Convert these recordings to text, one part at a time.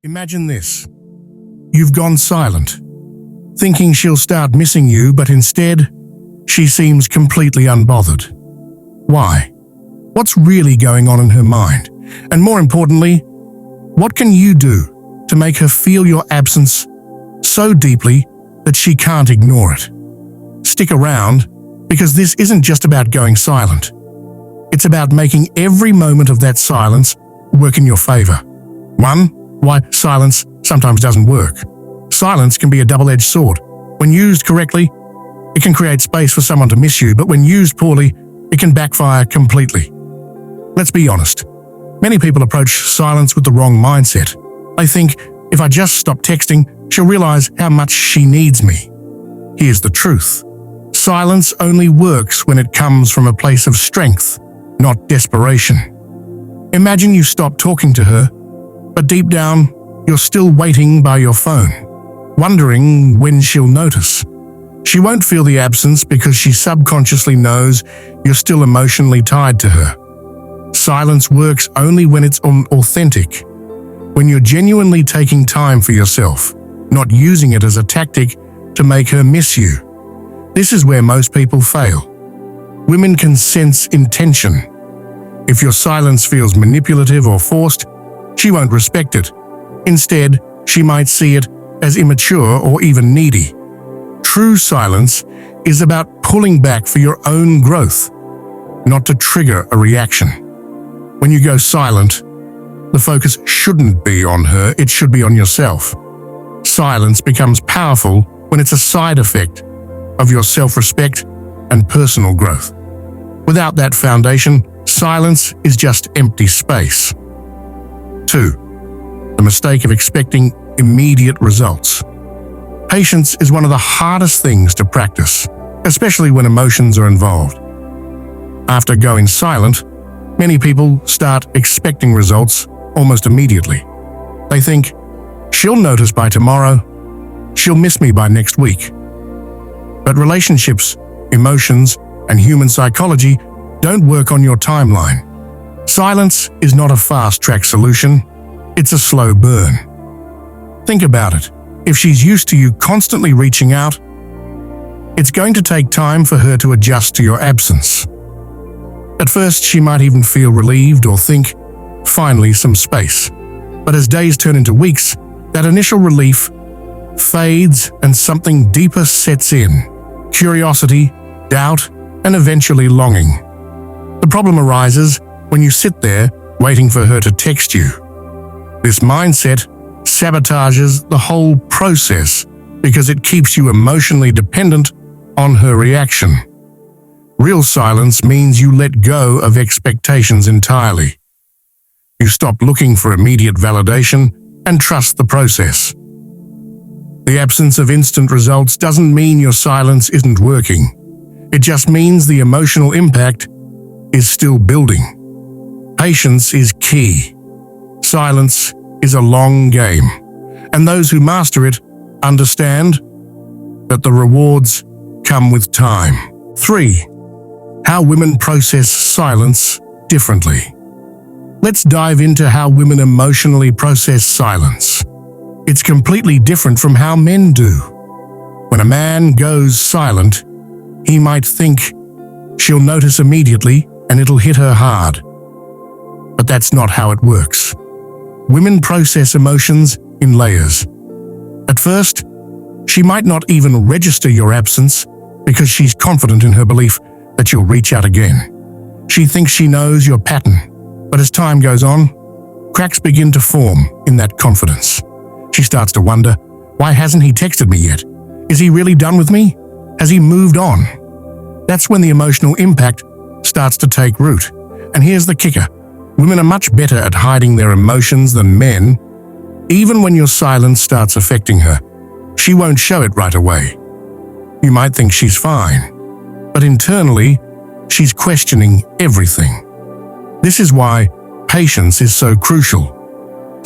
Imagine this. You've gone silent, thinking she'll start missing you, but instead, she seems completely unbothered. Why? What's really going on in her mind? And more importantly, what can you do to make her feel your absence so deeply that she can't ignore it? Stick around, because this isn't just about going silent. It's about making every moment of that silence work in your favor. 1. Why silence sometimes doesn't work. Silence can be a double-edged sword. When used correctly, it can create space for someone to miss you, but when used poorly, it can backfire completely. Let's be honest. Many people approach silence with the wrong mindset. They think, if I just stop texting, she'll realize how much she needs me. Here's the truth. Silence only works when it comes from a place of strength, not desperation. Imagine you stop talking to her, but deep down, you're still waiting by your phone, wondering when she'll notice. She won't feel the absence because she subconsciously knows you're still emotionally tied to her. Silence works only when it's authentic, when you're genuinely taking time for yourself, not using it as a tactic to make her miss you. This is where most people fail. Women can sense intention. If your silence feels manipulative or forced, she won't respect it. Instead, she might see it as immature or even needy. True silence is about pulling back for your own growth, not to trigger a reaction. When you go silent, the focus shouldn't be on her, it should be on yourself. Silence becomes powerful when it's a side effect of your self-respect and personal growth. Without that foundation, silence is just empty space. 2. The mistake of expecting immediate results. Patience is one of the hardest things to practice, especially when emotions are involved. After going silent, many people start expecting results almost immediately. They think, she'll notice by tomorrow, she'll miss me by next week. But relationships, emotions, and human psychology don't work on your timeline. Silence is not a fast-track solution, it's a slow burn. Think about it. If she's used to you constantly reaching out, it's going to take time for her to adjust to your absence. At first, she might even feel relieved or think, finally some space. But as days turn into weeks, that initial relief fades and something deeper sets in. Curiosity, doubt, and eventually longing. The problem arises when you sit there waiting for her to text you. This mindset sabotages the whole process because it keeps you emotionally dependent on her reaction. Real silence means you let go of expectations entirely. You stop looking for immediate validation and trust the process. The absence of instant results doesn't mean your silence isn't working. It just means the emotional impact is still building. Patience is key. Silence is a long game, and those who master it understand that the rewards come with time. 3. How women process silence differently. Let's dive into how women emotionally process silence. It's completely different from how men do. When a man goes silent, he might think she'll notice immediately and it'll hit her hard. But that's not how it works. Women process emotions in layers. At first, she might not even register your absence because she's confident in her belief that you'll reach out again. She thinks she knows your pattern, but as time goes on, cracks begin to form in that confidence. She starts to wonder, why hasn't he texted me yet? Is he really done with me? Has he moved on? That's when the emotional impact starts to take root. And here's the kicker. Women are much better at hiding their emotions than men. Even when your silence starts affecting her, she won't show it right away. You might think she's fine, but internally, she's questioning everything. This is why patience is so crucial.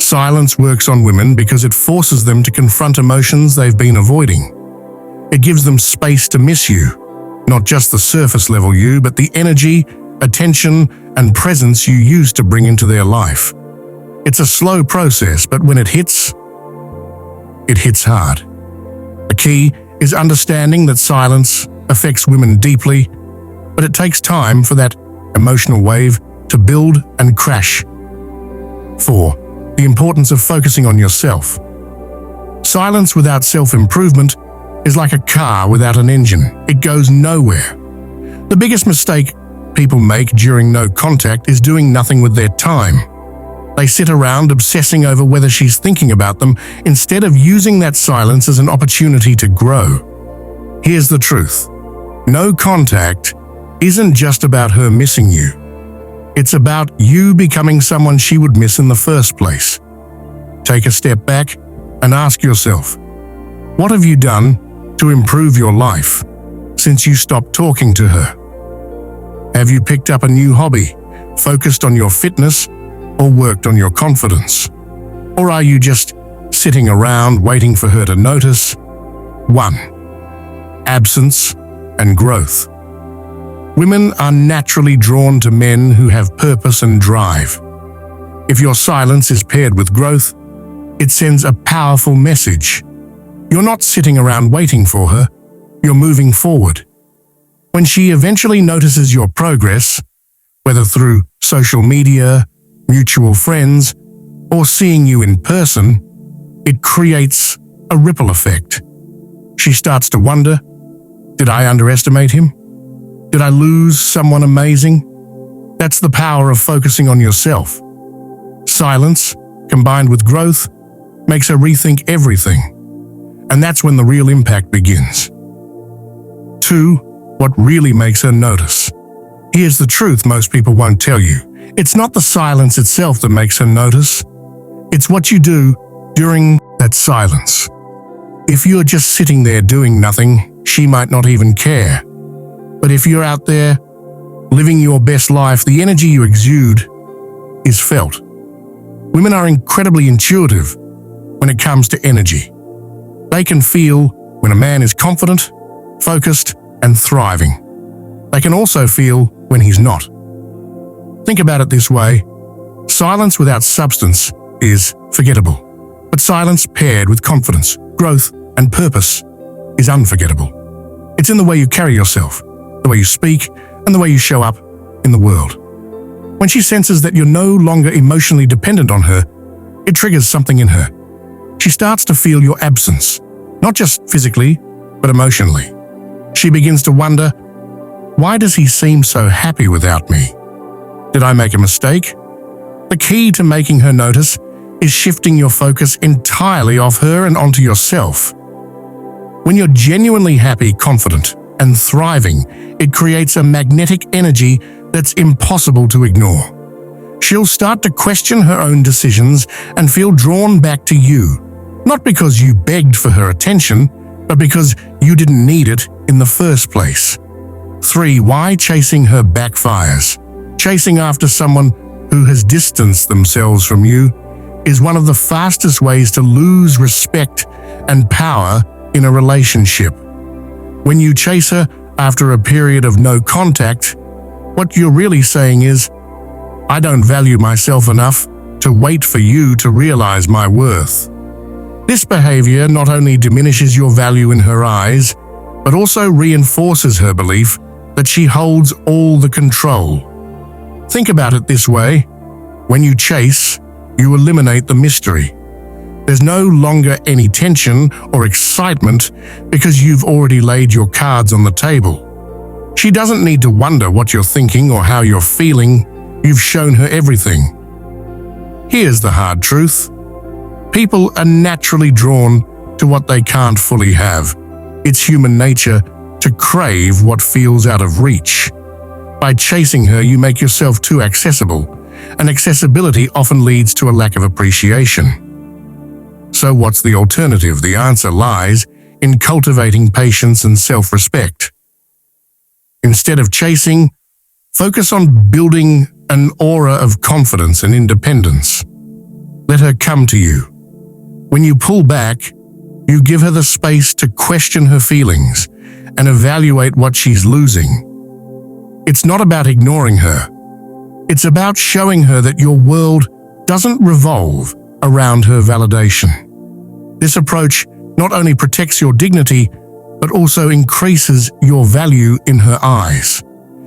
Silence works on women because it forces them to confront emotions they've been avoiding. It gives them space to miss you, not just the surface level you, but the energy, attention, and presence you used to bring into their life. It's a slow process, but when it hits hard. The key is understanding that silence affects women deeply, but it takes time for that emotional wave to build and crash. 4. The importance of focusing on yourself. Silence without self-improvement is like a car without an engine. It goes nowhere. The biggest mistake people make during no contact is doing nothing with their time. They sit around obsessing over whether she's thinking about them instead of using that silence as an opportunity to grow. Here's the truth. No contact isn't just about her missing you. It's about you becoming someone she would miss in the first place. Take a step back and ask yourself, what have you done to improve your life since you stopped talking to her? Have you picked up a new hobby, focused on your fitness, or worked on your confidence? Or are you just sitting around waiting for her to notice? 1. Absence and growth. Women are naturally drawn to men who have purpose and drive. If your silence is paired with growth, it sends a powerful message. You're not sitting around waiting for her, you're moving forward. When she eventually notices your progress, whether through social media, mutual friends, or seeing you in person, it creates a ripple effect. She starts to wonder, did I underestimate him? Did I lose someone amazing? That's the power of focusing on yourself. Silence, combined with growth, makes her rethink everything. And that's when the real impact begins. 2. What really makes her notice. Here's the truth most people won't tell you. It's not the silence itself that makes her notice. It's what you do during that silence. If you're just sitting there doing nothing, she might not even care. But if you're out there living your best life, the energy you exude is felt. Women are incredibly intuitive when it comes to energy. They can feel when a man is confident, focused, and thriving. They can also feel when he's not. Think about it this way. Silence without substance is forgettable. But silence paired with confidence, growth, and purpose is unforgettable. It's in the way you carry yourself, the way you speak, and the way you show up in the world. When she senses that you're no longer emotionally dependent on her, it triggers something in her. She starts to feel your absence, not just physically, but emotionally. She begins to wonder, why does he seem so happy without me? Did I make a mistake? The key to making her notice is shifting your focus entirely off her and onto yourself. When you're genuinely happy, confident, and thriving, it creates a magnetic energy that's impossible to ignore. She'll start to question her own decisions and feel drawn back to you, not because you begged for her attention, but because you didn't need it in the first place. 3. Why chasing her backfires. Chasing after someone who has distanced themselves from you is one of the fastest ways to lose respect and power in a relationship. When you chase her after a period of no contact, what you're really saying is, I don't value myself enough to wait for you to realize my worth. This behavior not only diminishes your value in her eyes, but also reinforces her belief that she holds all the control. Think about it this way. When you chase, you eliminate the mystery. There's no longer any tension or excitement because you've already laid your cards on the table. She doesn't need to wonder what you're thinking or how you're feeling. You've shown her everything. Here's the hard truth. People are naturally drawn to what they can't fully have. It's human nature to crave what feels out of reach. By chasing her, you make yourself too accessible, and accessibility often leads to a lack of appreciation. So what's the alternative? The answer lies in cultivating patience and self-respect. Instead of chasing, focus on building an aura of confidence and independence. Let her come to you. When you pull back, you give her the space to question her feelings and evaluate what she's losing. It's not about ignoring her. It's about showing her that your world doesn't revolve around her validation. This approach not only protects your dignity, but also increases your value in her eyes.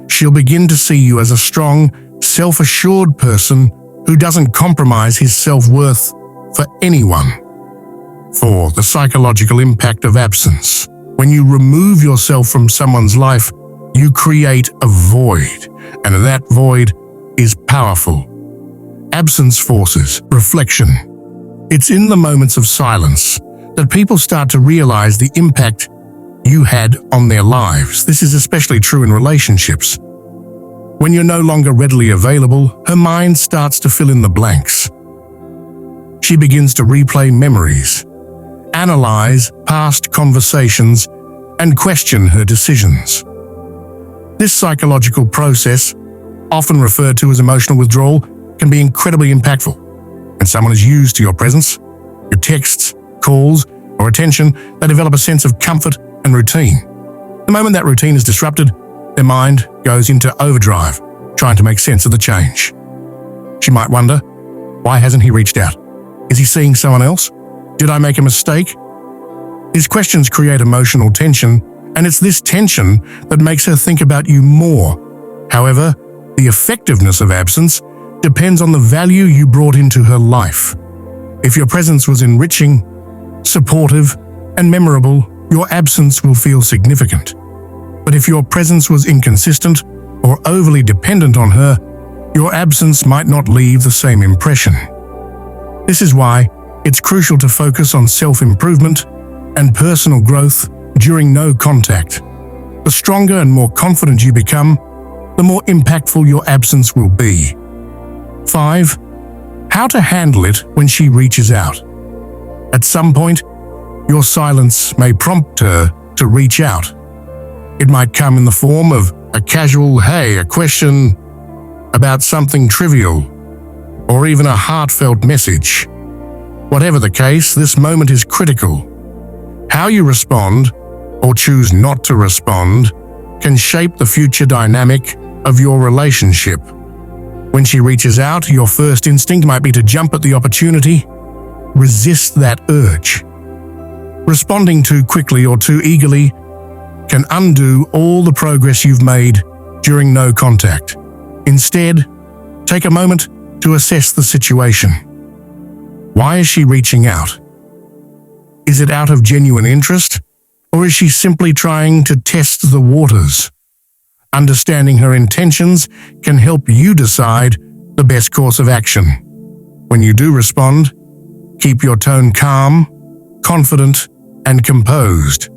She'll begin to see you as a strong, self-assured person who doesn't compromise his self-worth for anyone. 4. The psychological impact of absence. When you remove yourself from someone's life, you create a void, and that void is powerful. Absence forces reflection. It's in the moments of silence that people start to realize the impact you had on their lives. This is especially true in relationships. When you're no longer readily available, her mind starts to fill in the blanks. She begins to replay memories, analyze past conversations, and question her decisions. This psychological process, often referred to as emotional withdrawal, can be incredibly impactful. When someone is used to your presence, your texts, calls, or attention, they develop a sense of comfort and routine. The moment that routine is disrupted, their mind goes into overdrive, trying to make sense of the change. She might wonder, why hasn't he reached out? Is he seeing someone else? Did I make a mistake? These questions create emotional tension, and it's this tension that makes her think about you more. However, the effectiveness of absence depends on the value you brought into her life. If your presence was enriching, supportive, and memorable, your absence will feel significant. But if your presence was inconsistent or overly dependent on her, your absence might not leave the same impression. This is why it's crucial to focus on self-improvement and personal growth during no contact. The stronger and more confident you become, the more impactful your absence will be. 5. How to handle it when she reaches out. At some point, your silence may prompt her to reach out. It might come in the form of a casual "hey," a question about something trivial, or even a heartfelt message. Whatever the case, this moment is critical. How you respond, or choose not to respond, can shape the future dynamic of your relationship. When she reaches out, your first instinct might be to jump at the opportunity. Resist that urge. Responding too quickly or too eagerly can undo all the progress you've made during no contact. Instead, take a moment to assess the situation. Why is she reaching out? Is it out of genuine interest, or is she simply trying to test the waters? Understanding her intentions can help you decide the best course of action. When you do respond, keep your tone calm, confident, and composed.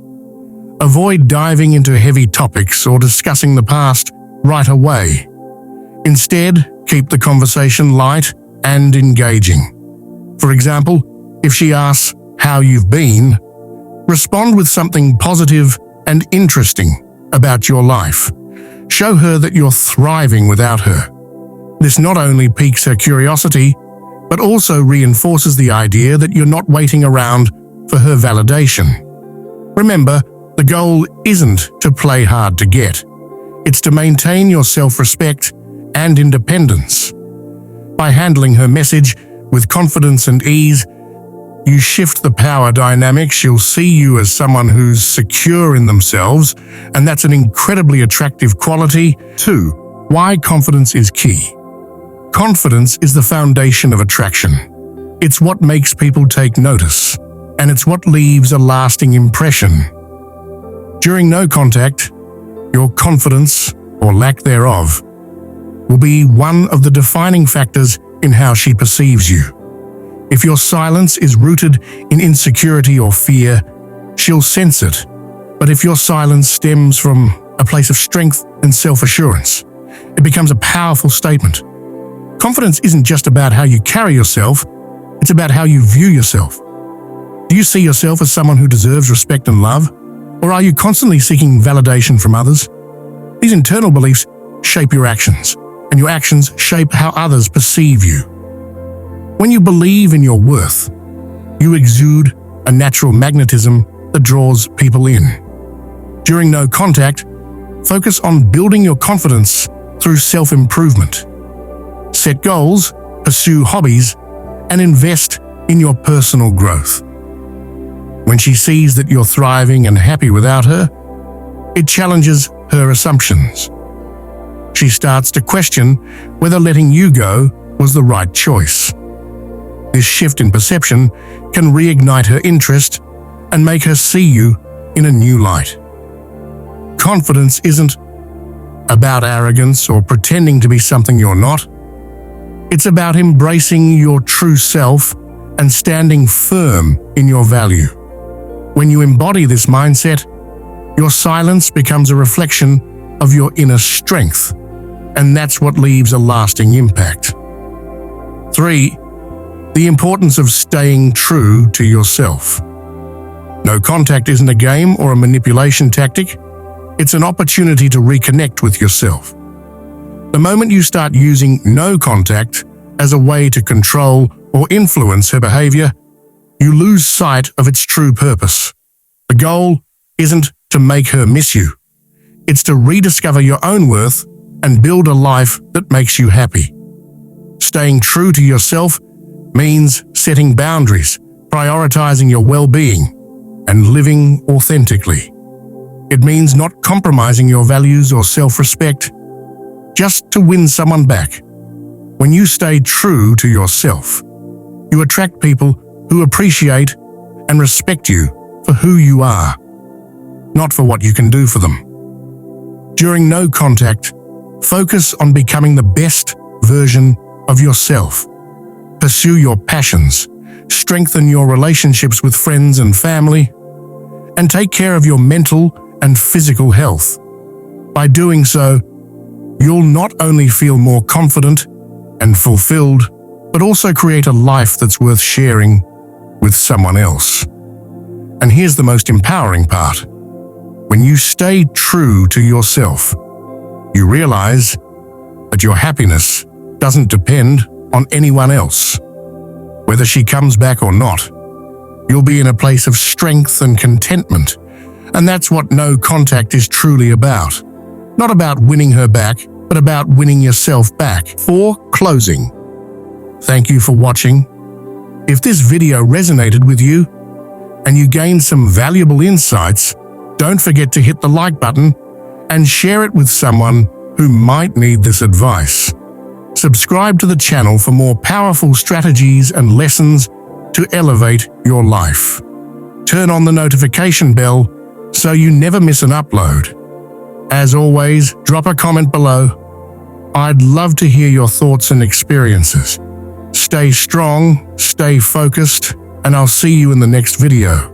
Avoid diving into heavy topics or discussing the past right away. Instead, keep the conversation light and engaging. For example, if she asks how you've been, respond with something positive and interesting about your life. Show her that you're thriving without her. This not only piques her curiosity, but also reinforces the idea that you're not waiting around for her validation. Remember, the goal isn't to play hard to get. It's to maintain your self-respect and independence. By handling her message with confidence and ease, you shift the power dynamic. She'll see you as someone who's secure in themselves, and that's an incredibly attractive quality. 2. Why confidence is key. Confidence is the foundation of attraction. It's what makes people take notice, and it's what leaves a lasting impression. During no contact, your confidence, or lack thereof, will be one of the defining factors in how she perceives you. If your silence is rooted in insecurity or fear, she'll sense it. But if your silence stems from a place of strength and self-assurance, it becomes a powerful statement. Confidence isn't just about how you carry yourself, it's about how you view yourself. Do you see yourself as someone who deserves respect and love, or are you constantly seeking validation from others? These internal beliefs shape your actions, and your actions shape how others perceive you. When you believe in your worth, you exude a natural magnetism that draws people in. During no contact, focus on building your confidence through self-improvement. Set goals, pursue hobbies, and invest in your personal growth. When she sees that you're thriving and happy without her, it challenges her assumptions. She starts to question whether letting you go was the right choice. This shift in perception can reignite her interest and make her see you in a new light. Confidence isn't about arrogance or pretending to be something you're not. It's about embracing your true self and standing firm in your value. When you embody this mindset, your silence becomes a reflection of your inner strength, and that's what leaves a lasting impact. 3. The importance of staying true to yourself. No contact isn't a game or a manipulation tactic. It's an opportunity to reconnect with yourself. The moment you start using no contact as a way to control or influence her behavior, you lose sight of its true purpose. The goal isn't to make her miss you. It's to rediscover your own worth and build a life that makes you happy. Staying true to yourself means setting boundaries, prioritizing your well-being, and living authentically. It means not compromising your values or self-respect just to win someone back. When you stay true to yourself, you attract people who appreciate and respect you for who you are, not for what you can do for them. During no contact, focus on becoming the best version of yourself. Pursue your passions, strengthen your relationships with friends and family, and take care of your mental and physical health. By doing so, you'll not only feel more confident and fulfilled, but also create a life that's worth sharing with someone else. And here's the most empowering part. When you stay true to yourself, you realize that your happiness doesn't depend on anyone else. Whether she comes back or not, you'll be in a place of strength and contentment. And that's what no contact is truly about. Not about winning her back, but about winning yourself back. For closing, thank you for watching. If this video resonated with you and you gained some valuable insights, don't forget to hit the like button and share it with someone who might need this advice. Subscribe to the channel for more powerful strategies and lessons to elevate your life. Turn on the notification bell so you never miss an upload. As always, drop a comment below. I'd love to hear your thoughts and experiences. Stay strong, stay focused, and I'll see you in the next video.